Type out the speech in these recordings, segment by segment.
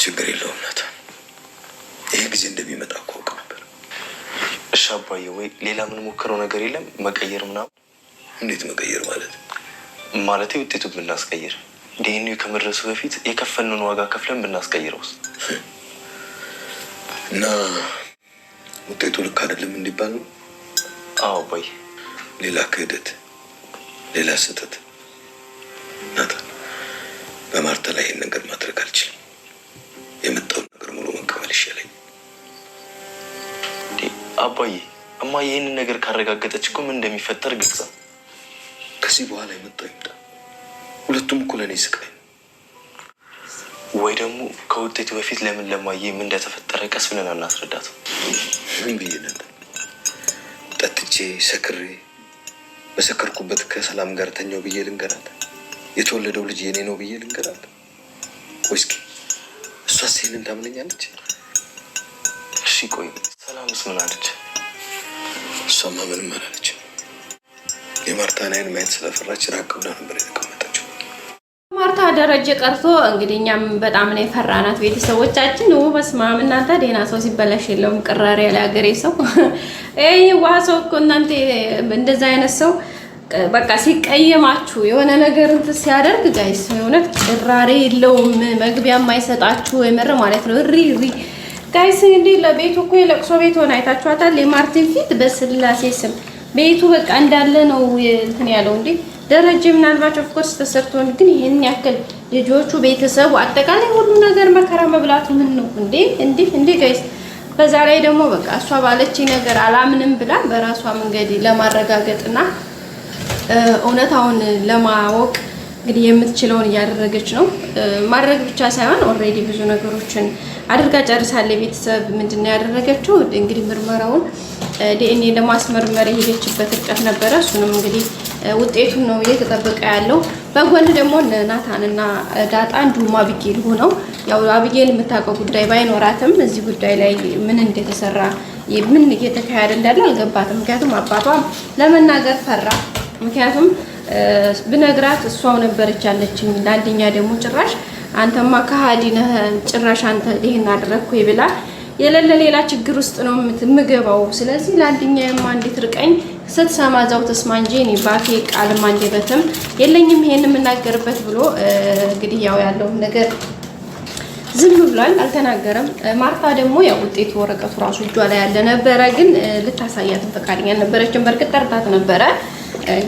ችግር የለውም ናታ። ይሄ ጊዜ እንደሚመጣ እኮ አውቅ ነበር። እሺ አባዬ፣ ወይ ሌላ ምን ሞክረው ነገር የለም? መቀየር ምናምን? እንዴት መቀየር ማለት? ማለቴ ውጤቱን ብናስቀይር፣ ዲኤንኤ ከመድረሱ በፊት የከፈልነውን ዋጋ ከፍለን ብናስቀይረውስ? እና ውጤቱ ልክ አይደለም እንዲባል ነው? አዎ አባዬ። ሌላ ክህደት፣ ሌላ ስህተት ናታ። በማርታ ላይ ይህን ነገር ማድረግ አልችልም። የመጣውን ነገር ሙሉ መቀበል ይሻለኝ። አባዬ እማዬ ይህንን ነገር ካረጋገጠች እኮ ምን እንደሚፈጠር ግልጽ ነው። ከዚህ በኋላ የመጣው ይምጣ፣ ሁለቱም እኮ ለእኔ ስቃይ ነው። ወይ ደግሞ ከውጤቱ በፊት ለምን ለማዬ ምን እንደተፈጠረ ቀስ ብለን አናስረዳትም? ምን ብዬ ነበር? ጠጥቼ ሰክሬ በሰከርኩበት ከሰላም ጋር ተኛው ብዬ ልንገራት? የተወለደው ልጅ የኔ ነው ብዬ ልንገራት? ወይስ እሷስ ይሄንን ታምነኛለች? እሺ ቆይ ሰላምስ ምን አለች? እሷማ ምንም አላለች። የማርታን አይን ማየት ስለፈራች ራቅ ብላ ነበር የተቀመጠችው። ማርታ ደረጀ ቀርቶ እንግዲህ እኛም በጣም ነው የፈራናት ቤተሰቦቻችን። በስመ አብ እናንተ ደህና ሰው ሲበላሽ የለውም ቅራሬ ያለ ሀገሬ ሰው። ይሄ ዋሰው እኮ እናንተ እንደዛ አይነት ሰው በቃ ሲቀየማችሁ የሆነ ነገር እንትን ሲያደርግ ጋይስ እውነት ቅራሬ የለውም። መግቢያ የማይሰጣችሁ የምር ማለት ነው። እሪ ጋይስ እንዴ ለቤቱ እኮ የለቅሶ ቤት ሆነ አይታችኋታል። የማርቲን ፊት በስላሴ ስም ቤቱ በቃ እንዳለ ነው እንትን ያለው። እንዴ ደረጀ ምናልባት ኦፍ ኮርስ ተሰርቶን፣ ግን ይሄን ያክል ልጆቹ ቤተሰቡ አጠቃላይ ሁሉ ነገር መከራ መብላቱ ምን ነው እንዴ ጋይስ። በዛ ላይ ደግሞ በቃ እሷ ባለችኝ ነገር አላምንም ብላ በራሷ መንገድ ለማረጋገጥና እውነታውን ለማወቅ እንግዲህ የምትችለውን እያደረገች ነው። ማድረግ ብቻ ሳይሆን ኦልሬዲ ብዙ ነገሮችን አድርጋ ጨርሳለች። ቤተሰብ ምንድነው ያደረገችው? እንግዲህ ምርመራውን ዲኤንኤ ለማስመርመር የሄደችበት ርቀት ነበረ። እሱንም እንግዲህ ውጤቱን ነው እየተጠበቀ ያለው። በጎን ደግሞ ናታንና ዳጣ እንዲሁም አቢጌል ሆነው ያው አቢጌል የምታውቀው ጉዳይ ባይኖራትም እዚህ ጉዳይ ላይ ምን እንደተሰራ ምን እየተካሄደ እንዳለ አልገባትም። ምክንያቱም አባቷ ለመናገር ፈራ። ምክንያቱም ብነግራት እሷው ነበረች ያለችኝ። ለአንደኛ ደግሞ ጭራሽ አንተማ ከሃዲ ነህ፣ ጭራሽ አንተ ይሄን አደረግኩ ይብላ የሌለ ሌላ ችግር ውስጥ ነው የምገባው። ስለዚህ ለአንደኛማ እንዴት ርቀኝ ስትሰማ ዛው ተስማ እንጂ እኔ ባፌ ቃልም አንደበትም የለኝም ይሄን የምናገርበት ብሎ እንግዲህ ያው ያለው ነገር ዝም ብሏል፣ አልተናገረም። ማርታ ደግሞ ያው ውጤቱ ወረቀቱ ራሱ እጇ ላይ ያለ ነበረ፣ ግን ልታሳያትም ፈቃደኛ ነበረችም። በርግጥ ጠርታት ነበረ፣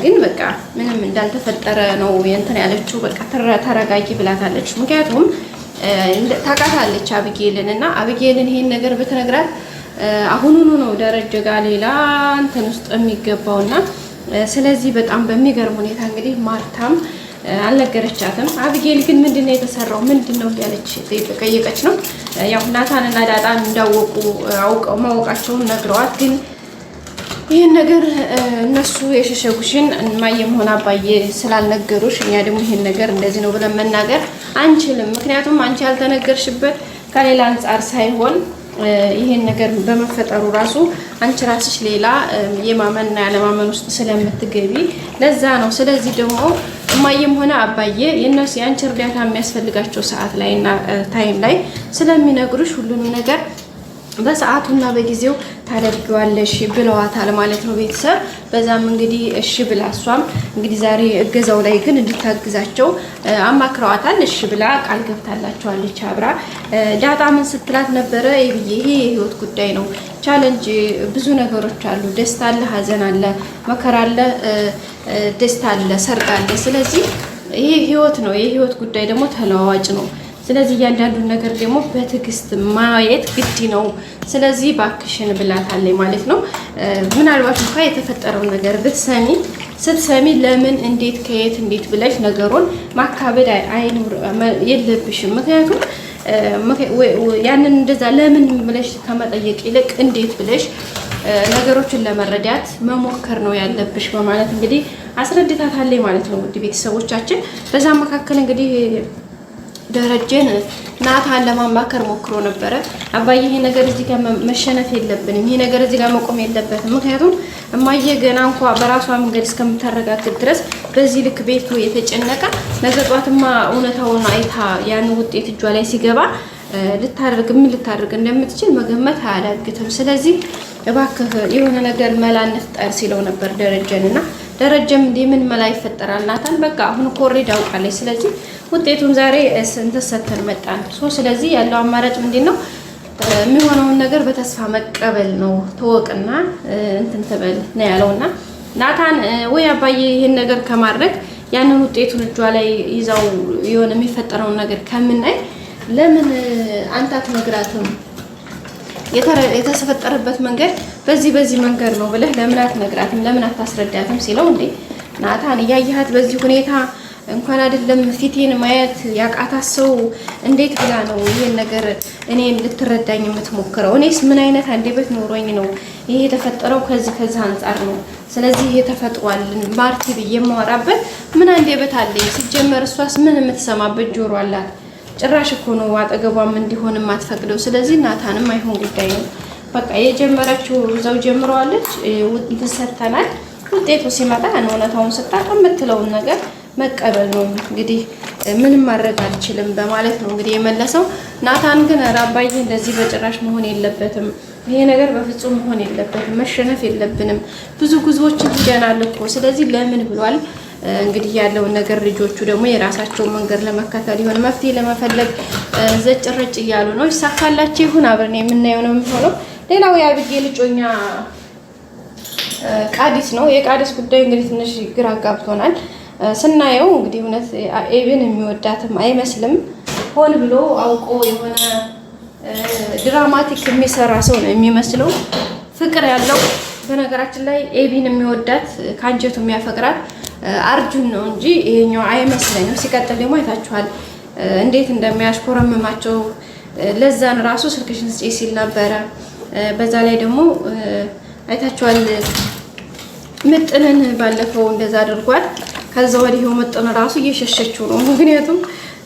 ግን በቃ ምንም እንዳልተፈጠረ ነው እንትን ያለችው። በቃ ተረጋጊ ብላታለች። ምክንያቱም ታውቃታለች አቢጌልን እና አቢጌልን ይሄን ነገር ብትነግራት አሁኑኑ ነው ደረጀ ጋር ሌላ እንትን ውስጥ የሚገባውና ስለዚህ በጣም በሚገርም ሁኔታ እንግዲህ ማርታም አልነገረቻትም። አቢጌል ግን ምንድነው የተሰራው ምንድነው ያለች ጠየቀች ነው። ያው ናታንና ዳጣን እንዳወቁ አውቀው ማወቃቸውን ነግረዋት፣ ግን ይሄን ነገር እነሱ የሸሸጉሽን እማዬም ሆነ አባዬ ስላልነገሩሽ እኛ ደግሞ ይሄን ነገር እንደዚህ ነው ብለን መናገር አንችልም። ምክንያቱም አንቺ ያልተነገርሽበት ከሌላ አንጻር ሳይሆን ይሄን ነገር በመፈጠሩ ራሱ አንቺ ራስሽ ሌላ የማመንና ያለማመን ውስጥ ስለምትገቢ ለዛ ነው። ስለዚህ ደግሞ እማዬም ሆነ አባዬ የነሱ ያንቺ እርዳታ የሚያስፈልጋቸው ሰዓት ላይና ታይም ላይ ስለሚነግሩሽ ሁሉንም ነገር በሰዓቱና በጊዜው ታደርጊዋለሽ ብለዋታል ማለት ነው ቤተሰብ። በዛም እንግዲህ እሺ ብላ እሷም እንግዲህ ዛሬ እገዛው ላይ ግን እንድታግዛቸው አማክረዋታል። እሺ ብላ ቃል ገብታላቸዋለች አብራ። ዳጣ ምን ስትላት ነበረ? ይሄ የህይወት ጉዳይ ነው፣ ቻሌንጅ ብዙ ነገሮች አሉ፣ ደስታ አለ፣ ሀዘን አለ፣ መከራ አለ፣ ደስታ አለ፣ ሰርግ አለ። ስለዚህ ይሄ ህይወት ነው፣ የህይወት ጉዳይ ደግሞ ተለዋዋጭ ነው። ስለዚህ እያንዳንዱን ነገር ደግሞ በትዕግስት ማየት ግድ ነው። ስለዚህ ባክሽን ብላታለች ማለት ነው። ምናልባት እንኳን የተፈጠረው ነገር ስትሰሚ ለምን እንዴት ከየት እንዴት ብለሽ ነገሩን ማካበድ የለብሽም። ምክንያቱም ያንን እንደዛ ለምን ብለሽ ከመጠየቅ ይልቅ እንዴት ብለሽ ነገሮችን ለመረዳት መሞከር ነው ያለብሽ በማለት እንግዲህ አስረድታታለች ማለት ነው። ውድ ቤተሰቦቻችን በዛ መካከል እንግዲህ ደረጀን ናታን ለማማከር ሞክሮ ነበረ። አባዬ ይሄ ነገር እዚህ ጋር መሸነፍ የለብንም፣ ይሄ ነገር እዚህ ጋር መቆም የለበትም። ምክንያቱም እማዬ ገና እንኳን በራሷ መንገድ እስከምታረጋግጥ ድረስ በዚህ ልክ ቤቱ የተጨነቀ ነገ ጧትማ እውነታውን አይታ ያን ውጤት እጇ ላይ ሲገባ ልታደርግ እንደምትችል መገመት አያዳግትም። ስለዚህ እባክህ የሆነ ነገር መላ እንፍጠር ሲለው ነበር ደረጀንና ደረጀም እንደ ምን መላ ይፈጠራል ናታን በቃ አሁን ኮሬድ አውቃለች። ስለዚህ ውጤቱን ዛሬ ሰተን መጣን። ስለዚህ ያለው አማራጭ ምንድነው? የሚሆነውን ነገር በተስፋ መቀበል ነው። ተወቅና እንትን ተበል ነው ያለውና ናታን ወይ አባዬ ይሄን ነገር ከማድረግ ያንን ውጤቱን እጇ ላይ ይዛው የሆነ የሚፈጠረውን ነገር ከምናይ ለምን አንተ አትነግራትም? የተፈጠረበት መንገድ በዚህ መንገድ ነው ብለህ ለምን አትነግራትም? ለምን አታስረዳትም? ሲለው እንዴ ናታን እያየሃት በዚህ ሁኔታ እንኳን አይደለም ፊቴን ማየት ያቃታት ሰው እንዴት ብላ ነው ይሄን ነገር እኔን ልትረዳኝ የምትሞክረው? እኔስ ምን አይነት አንደበት ኖሮኝ ነው ይሄ የተፈጠረው? ከዚህ አንፃር ነው። ስለዚህ ይሄ ተፈጥሯል ማርቲ ብዬ የማወራበት ምን አንደበት አለኝ? ሲጀመር እሷስ ምን የምትሰማበት ጆሮ አላት? ጭራሽ እኮ ነው አጠገቧም እንዲሆን የማትፈቅደው። ስለዚህ ናታንም አይሆን ጉዳይ ነው። በቃ የጀመረችው እዛው ጀምረዋለች። ተሰተናል። ውጤቱ ሲመጣ እውነታውን ስታውቅ የምትለውን ነገር መቀበል ነው። እንግዲህ ምንም ማድረግ አልችልም በማለት ነው እንግዲህ የመለሰው። ናታን ግን ራባዬ እንደዚህ በጭራሽ መሆን የለበትም፣ ይሄ ነገር በፍጹም መሆን የለበትም፣ መሸነፍ የለብንም፣ ብዙ ጉዞዎችን ሄደናል እኮ ስለዚህ ለምን ብሏል። እንግዲህ ያለውን ነገር ልጆቹ ደግሞ የራሳቸውን መንገድ ለመከተል ይሆን መፍትሄ ለመፈለግ ዘጭረጭ እያሉ ነው። ይሳካላቸው ይሁን አብረን የምናየው ነው የሚሆነው። ሌላው የአብጌል ልጆኛ ቃዲስ ነው። የቃዲስ ጉዳይ እንግዲህ ትንሽ ግራ ጋብቶናል ስናየው። እንግዲህ እውነት ኤቢን የሚወዳትም አይመስልም። ሆን ብሎ አውቆ የሆነ ድራማቲክ የሚሰራ ሰው ነው የሚመስለው። ፍቅር ያለው በነገራችን ላይ ኤቢን የሚወዳት ከአንጀቱ የሚያፈቅራት አርጁን ነው እንጂ ይሄኛው አይመስለኝም። ሲቀጥል ደግሞ አይታችኋል እንዴት እንደሚያሽኮረምማቸው። ለዛን ራሱ ስልክሽን ስጪ ሲል ነበረ። በዛ ላይ ደግሞ አይታችኋል ምጥንን ባለፈው እንደዛ አድርጓል። ከዛ ወዲህ ምጥን ራሱ እየሸሸችው ነው። ምክንያቱም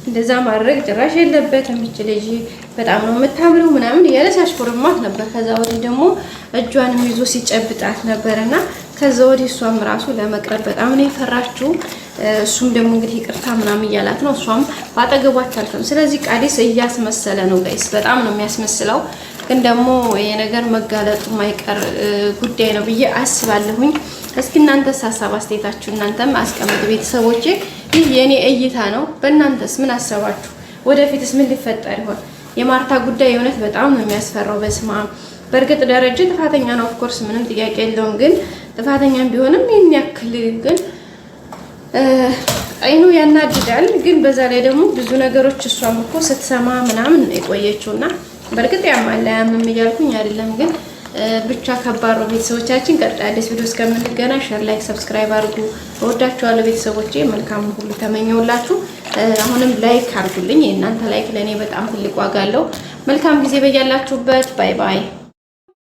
እንደዛ ማድረግ ጭራሽ የለበትም። እቺ ልጅ በጣም ነው የምታምረው ምናምን እያለ ሲያሽኮርማት ነበር። ከዛ ወዲህ ደግሞ እጇንም ይዞ ሲጨብጣት ነበርና ከዛ ወዲህ እሷም ራሱ ለመቅረብ በጣም ነው የፈራችው። እሱም ደግሞ እንግዲህ ይቅርታ ምናምን እያላት ነው። እሷም ባጠገቧት አልፈም። ስለዚህ ቃዲስ እያስመሰለ ነው ጋይስ፣ በጣም ነው የሚያስመስለው። ግን ደግሞ የነገር መጋለጡ ማይቀር ጉዳይ ነው ብዬ አስባለሁኝ። እስኪ እናንተስ ሀሳብ አስተያየታችሁ እናንተም አስቀምጡ ቤተሰቦቼ። ይህ የኔ እይታ ነው። በእናንተስ ምን አሰባችሁ? ወደፊትስ ምን ሊፈጠር ይሆን? የማርታ ጉዳይ የእውነት በጣም ነው የሚያስፈራው። በስማ በእርግጥ ደረጀ ጥፋተኛ ነው ኦፍኮርስ ምንም ጥያቄ የለውም። ግን ጥፋተኛም ቢሆንም ይህን ያክል ግን አይኑ ያናድዳል። ግን በዛ ላይ ደግሞ ብዙ ነገሮች እሷም እኮ ስትሰማ ምናምን የቆየችውና በእርግጥ ያማል አያምም እያልኩኝ አይደለም። ግን ብቻ ከባድ ነው። ቤተሰቦቻችን ቀጣይ አዲስ ቪዲዮ እስከምንገናኝ ሼር፣ ላይክ፣ ሰብስክራይብ አድርጉ። እወዳችኋለሁ ቤተሰቦቼ። መልካም ሁሉ ተመኘውላችሁ። አሁንም ላይክ አድርጉልኝ። የእናንተ ላይክ ለኔ በጣም ትልቅ ዋጋ አለው። መልካም ጊዜ በያላችሁበት። ባይ ባይ።